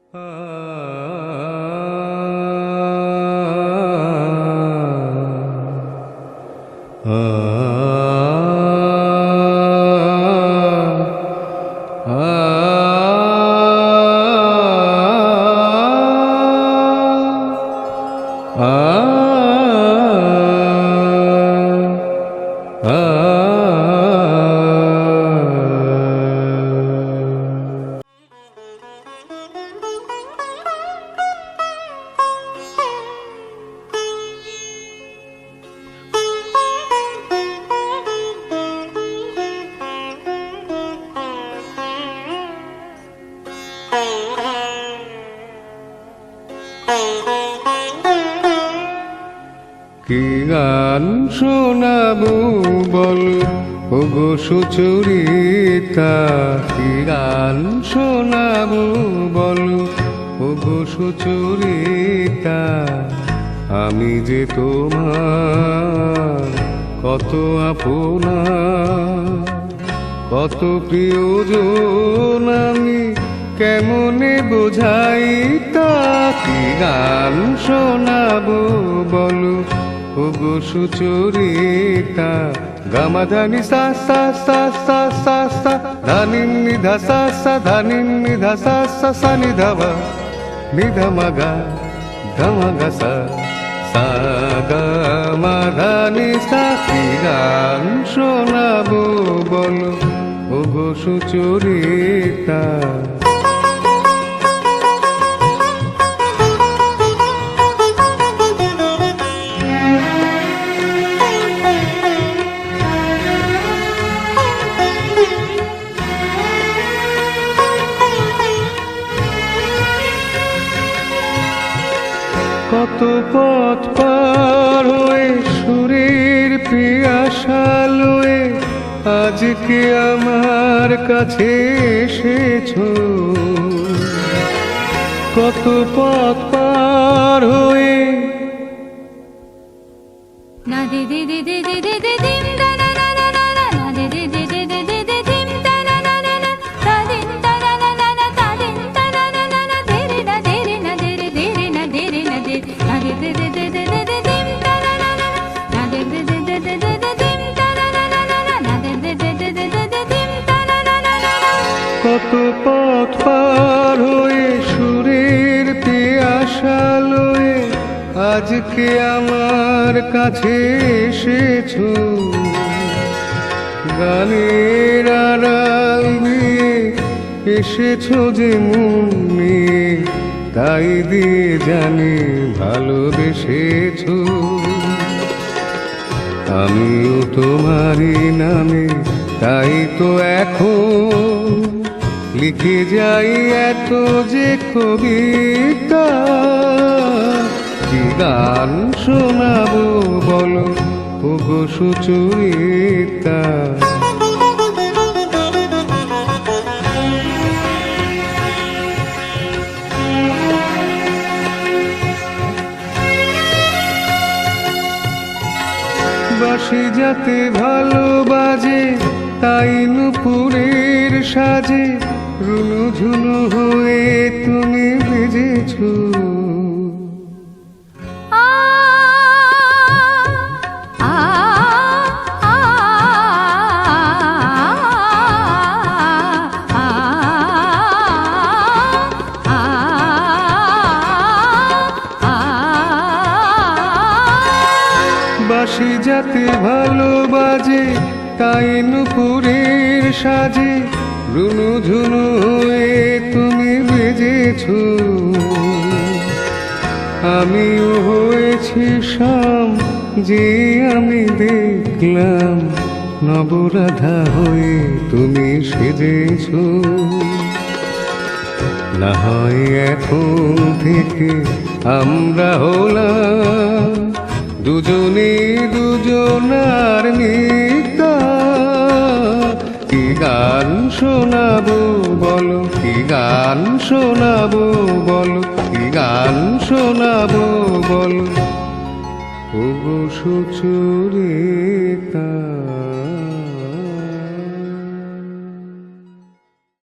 কি গান শোনাবো বল ওগো সুচরিতা, কি গান শোনাবো বল ওগো সুচরিতা। আমি যে তোমার কত আপনা, কত প্রিয়জন আমি কেমনে বোঝাই তা। কি গান শোনাবো বলো ওগো সুচরিতা। গামাধানি সা সা সা সা সা সা, ধানি নিধা সা সা, ধানি নিধা সা সা, সা নিধাবা নিধা মাগা ধামাগা সা, সা গা মা ধানি সা। কি গান শোনাবো বলো ওগো সুচরিতা। কত পথ পার হয়ে সুরের পিয়াসা লয়ে আজকে আমার কাছে এসেছো। কত পথ পার হয়ে না দে দে দে দে দে দে দে দিম দা না না না না না, না দে দে দে দে দে দে দে দিম দা না না না না, তা দিম দা না না না না, তা দিম দা না না না না, দে রে না দে রে না দে রে, দে রে না দে রে না দে, না দে দে দে দে দে দে দে দিম দা না না না, না দে দে দে দে দে দে দে দিম দা না না না না, না দে দে দে দে দে দে দে দিম দা না না না না। কত পথ পার হয়ে সুরের পিয়াসা লয়ে আজকে আমার কাছে এসেছো। গানের আড়াল দিয়ে এসেছো যে মন নিয়ে, তাই দিয়ে জানি ভালোবেসেছো। আমিও তোমারই নামে তাই তো এখন লিখে যাই এত যে কবিতা। কি গান শোনাবো বলো ওগো সুচরিতা। বাঁশি যাতে ভালো বাজে তাই নুপুরের সাজে রুনু ঝুনু হয়ে তুমি বেজেছো। বাঁশি যাতে ভালো বাজে তাই নুপুরের সাজে রুনু ঝুনু হয়ে তুমি বেজেছো। আমিও হয়েছি শাম যে আমি দেখলাম নবরাধা হয়ে তুমি সেজেছো। না হয় এখন থেকে আমরা হলাম দুজনে দুজনার মিতা। কি গান শোনাবো বলো, কি গান শোনাবো বলো, কি গান শোনাবো বলো ওগো সুচরিতা।